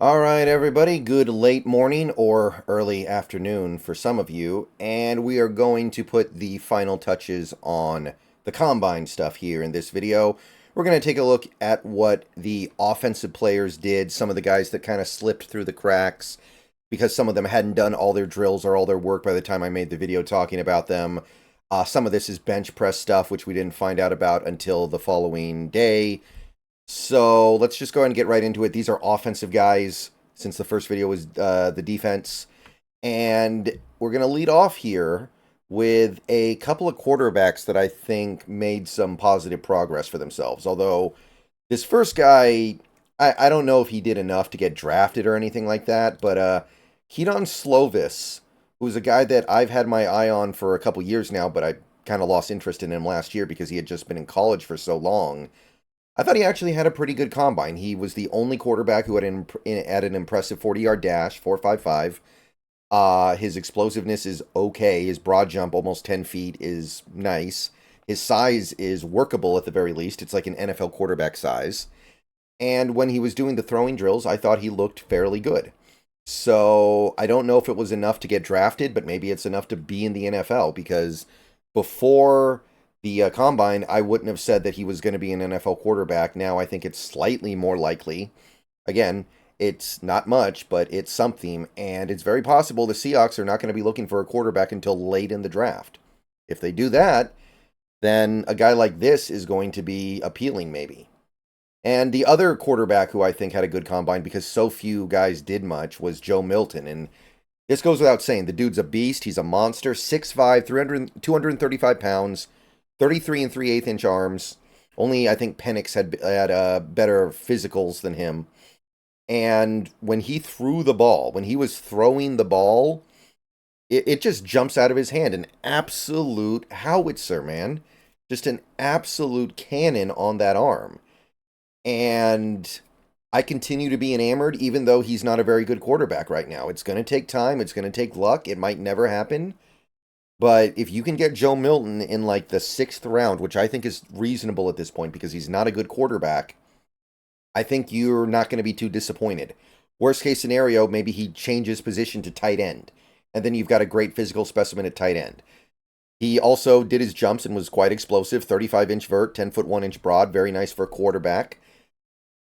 All right, everybody, good late morning or early afternoon for some of you, and we are going to put the final touches on the combine stuff here in this video. We're going to take a look at what the offensive players did, some of the guys that kind of slipped through the cracks because some of them hadn't done all their drills or all their work by the time I made the video talking about them. Some of this is bench press stuff, which we didn't find out about until the following day. So let's just go ahead and get right into it. These are offensive guys, since the first video was the defense. And we're going to lead off here with a couple of quarterbacks that I think made some positive progress for themselves. Although this first guy, I don't know if he did enough to get drafted or anything like that, but Keaton Slovis, who's a guy that I've had my eye on for a couple years now, but I kind of lost interest in him last year because he had just been in college for so long. I thought he actually had a pretty good combine. He was the only quarterback who had an impressive 40-yard dash, 4.55. His explosiveness is okay. His broad jump, almost 10 feet, is nice. His size is workable at the very least. It's like an NFL quarterback size. And when he was doing the throwing drills, I thought he looked fairly good. So I don't know if it was enough to get drafted, but maybe it's enough to be in the NFL because before the combine, I wouldn't have said that he was going to be an NFL quarterback. Now I think it's slightly more likely. Again, it's not much, but it's something, and it's very possible the Seahawks are not going to be looking for a quarterback until late in the draft. If they do that, then a guy like this is going to be appealing, maybe. And the other quarterback who I think had a good combine because so few guys did much was Joe Milton. And this goes without saying. The dude's a beast. He's a monster. 6'5", 235 pounds, 33 and 3/8 inch arms. Only I think Penix had better physicals than him. And when he threw the ball, when he was throwing the ball, it just jumps out of his hand. An absolute howitzer, man. Just an absolute cannon on that arm. And I continue to be enamored, even though he's not a very good quarterback right now. It's going to take time. It's going to take luck. It might never happen. But if you can get Joe Milton in like the 6th round, which I think is reasonable at this point because he's not a good quarterback, I think you're not going to be too disappointed. Worst case scenario, maybe he changes position to tight end. And then you've got a great physical specimen at tight end. He also did his jumps and was quite explosive. 35-inch vert, 10-foot 1-inch broad. Very nice for a quarterback.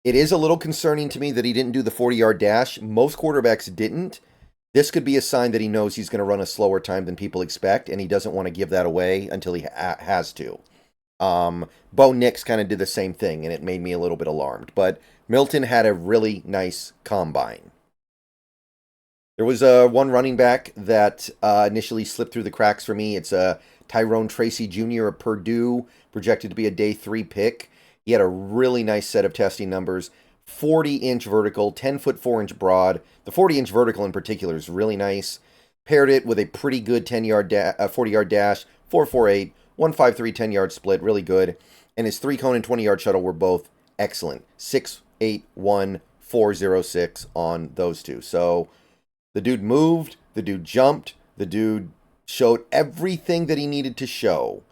It is a little concerning to me that he didn't do the 40-yard dash. Most quarterbacks didn't. This could be a sign that he knows he's going to run a slower time than people expect, and he doesn't want to give that away until he has to. Bo Nix kind of did the same thing, and it made me a little bit alarmed. But Milton had a really nice combine. There was one running back that initially slipped through the cracks for me. It's Tyrone Tracy Jr. of Purdue, projected to be a day 3 pick. He had a really nice set of testing numbers. 40-inch vertical, 10-foot 4-inch broad. The 40-inch vertical in particular is really nice. Paired it with a pretty good 40-yard dash, 4.48, 1.53 10-yard split, really good. And his 3-cone and 20-yard shuttle were both excellent. 6.81, 4.06 on those two. So the dude moved, the dude jumped, the dude showed everything that he needed to show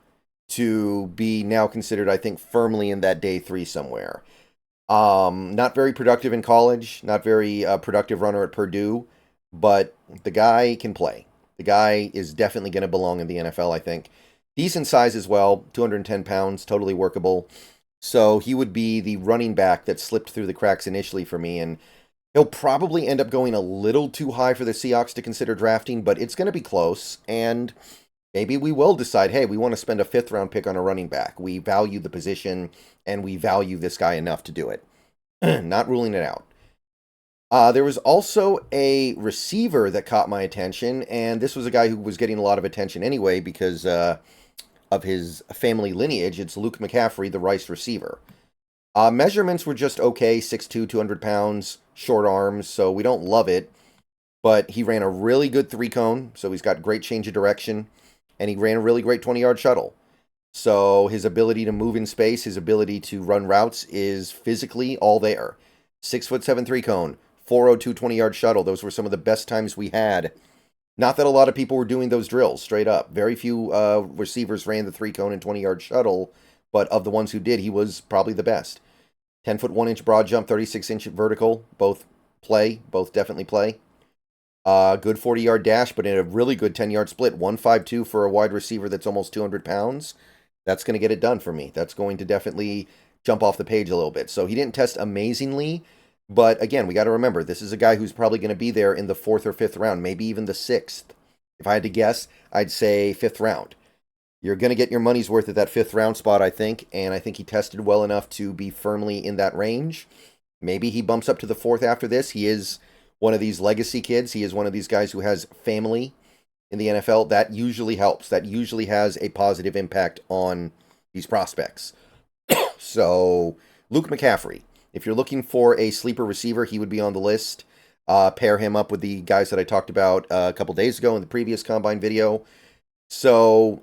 to be now considered, I think, firmly in that day 3 somewhere. Not very productive in college, not very productive runner at Purdue, but the guy can play. The guy is definitely going to belong in the NFL, I think. Decent size as well, 210 pounds, totally workable. So he would be the running back that slipped through the cracks initially for me, and he'll probably end up going a little too high for the Seahawks to consider drafting, but it's going to be close, and maybe we will decide, hey, we want to spend a 5th-round pick on a running back. We value the position, and we value this guy enough to do it. Not ruling it out. There was also a receiver that caught my attention, and this was a guy who was getting a lot of attention anyway because of his family lineage. It's Luke McCaffrey, the Rice receiver. Measurements were just okay, 6'2", 200 pounds, short arms, so we don't love it. But he ran a really good 3-cone, so he's got great change of direction, and he ran a really great 20-yard shuttle. So his ability to move in space, his ability to run routes is physically all there. 6'7" 3-cone, 4.02 20-yard shuttle. Those were some of the best times we had. Not that a lot of people were doing those drills, straight up. Very few receivers ran the 3-cone and 20-yard shuttle, but of the ones who did, he was probably the best. 10-foot 1-inch broad jump, 36-inch vertical, both play. Both definitely play. Good 40-yard dash, but in a really good 10-yard split. 152 for a wide receiver that's almost 200 pounds. That's going to get it done for me. That's going to definitely jump off the page a little bit. So he didn't test amazingly, but again, we got to remember, this is a guy who's probably going to be there in the 4th or 5th round, maybe even the 6th. If I had to guess, I'd say 5th round. You're going to get your money's worth at that 5th round spot, I think, and I think he tested well enough to be firmly in that range. Maybe he bumps up to the 4th after this. He is one of these legacy kids. He is one of these guys who has family in the NFL. That usually helps. That usually has a positive impact on these prospects. So, Luke McCaffrey. If you're looking for a sleeper receiver, he would be on the list. Pair him up with the guys that I talked about a couple days ago in the previous Combine video. So,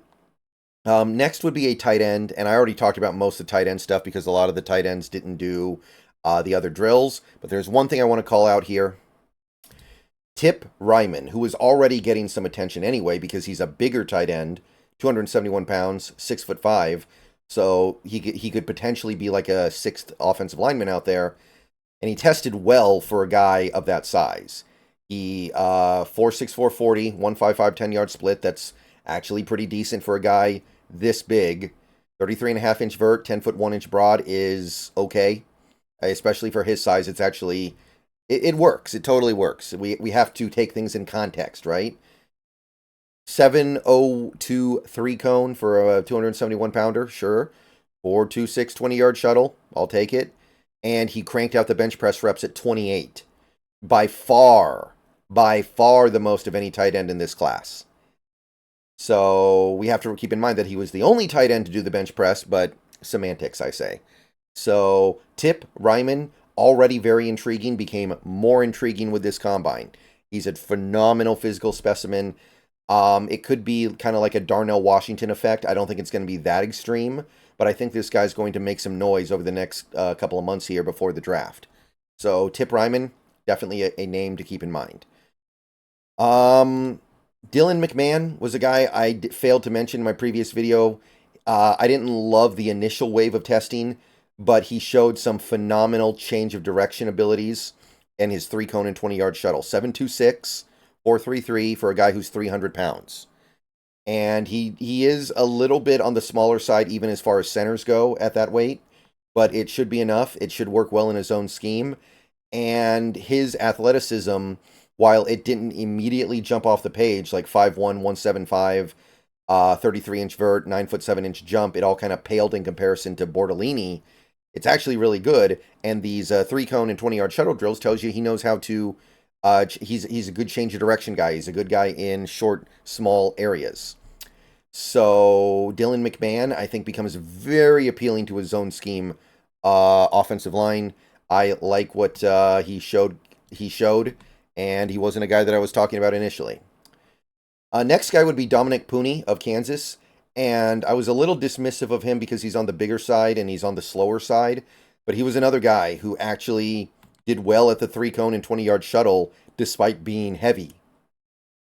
next would be a tight end, and I already talked about most of the tight end stuff because a lot of the tight ends didn't do the other drills. But there's one thing I want to call out here. Tip Reiman, who is already getting some attention anyway because he's a bigger tight end, 271 pounds, 6'5", so he could potentially be like a 6th offensive lineman out there, and he tested well for a guy of that size. He 4'6", 440, 155, 10-yard split. That's actually pretty decent for a guy this big. 33.5-inch vert, 10-foot 1-inch broad is okay, especially for his size. It's actually... It works. It totally works. We have to take things in context, right? 7.02 3-cone for a 271-pounder, sure. 4.26 20-yard shuttle, I'll take it. And he cranked out the bench press reps at 28. By far the most of any tight end in this class. So we have to keep in mind that he was the only tight end to do the bench press, but semantics, I say. So Tip Reiman, already very intriguing, became more intriguing with this combine. He's a phenomenal physical specimen. It could be kind of like a Darnell Washington effect. I don't think it's going to be that extreme, but I think this guy's going to make some noise over the next couple of months here before the draft. So Tip Reiman, definitely a name to keep in mind. Dylan McMahon was a guy I failed to mention in my previous video. I didn't love the initial wave of testing, but he showed some phenomenal change of direction abilities in his 3-cone and 20-yard shuttle. 7.26, 4.33 for a guy who's 300 pounds. And he is a little bit on the smaller side, even as far as centers go at that weight, but it should be enough. It should work well in his own scheme. And his athleticism, while it didn't immediately jump off the page, like 5'1", 175, 33-inch vert, 9'7" jump, it all kind of paled in comparison to Bortolini. It's actually really good, and these 3-cone and 20-yard shuttle drills tells you he knows how to, he's a good change of direction guy. He's a good guy in short, small areas. So Dylan McMahon, I think, becomes very appealing to his zone scheme offensive line. I like what he showed, and he wasn't a guy that I was talking about initially. Next guy would be Dominic Pooney of Kansas. And I was a little dismissive of him because he's on the bigger side and he's on the slower side. But he was another guy who actually did well at the 3-cone and 20-yard shuttle despite being heavy.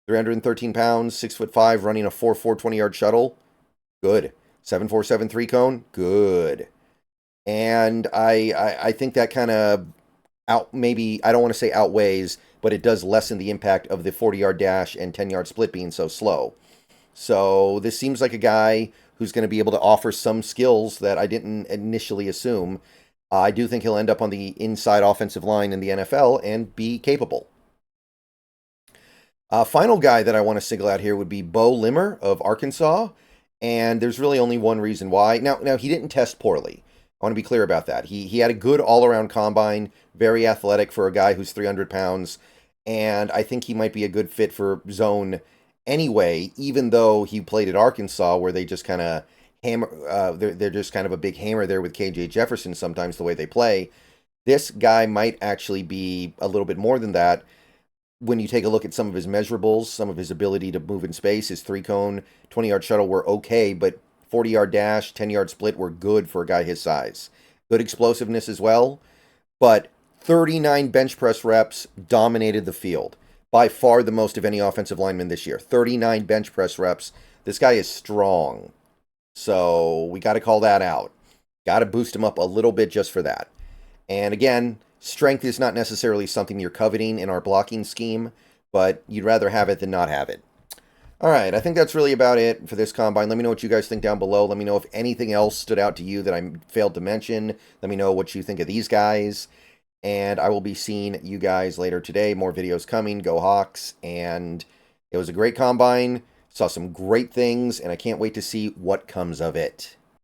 313 pounds, 6'5", running a 4.4 20-yard shuttle. Good. 7.47 3-cone. Good. And I think that kind of maybe, I don't want to say outweighs, but it does lessen the impact of the 40-yard dash and 10-yard split being so slow. So this seems like a guy who's going to be able to offer some skills that I didn't initially assume. I do think he'll end up on the inside offensive line in the NFL and be capable. Final guy that I want to single out here would be Bo Limmer of Arkansas. And there's really only one reason why. Now he didn't test poorly. I want to be clear about that. He had a good all-around combine, very athletic for a guy who's 300 pounds. And I think he might be a good fit for zone anyway, even though he played at Arkansas, where they just kind of hammer, they're just kind of a big hammer there with KJ Jefferson sometimes the way they play. This guy might actually be a little bit more than that. When you take a look at some of his measurables, some of his ability to move in space, his 3-cone, 20-yard shuttle were okay, but 40-yard dash, 10-yard split were good for a guy his size. Good explosiveness as well, but 39 bench press reps dominated the field. By far the most of any offensive lineman this year. 39 bench press reps. This guy is strong. So we got to call that out. Got to boost him up a little bit just for that. And again, Strength is not necessarily something you're coveting in our blocking scheme, but you'd rather have it than not have it. All right, I think that's really about it for this combine. Let me know what you guys think down below. Let me know if anything else stood out to you that I failed to mention. Let me know what you think of these guys. And I will be seeing you guys later today. More videos coming. Go Hawks. And it was a great combine. Saw some great things, and I can't wait to see what comes of it.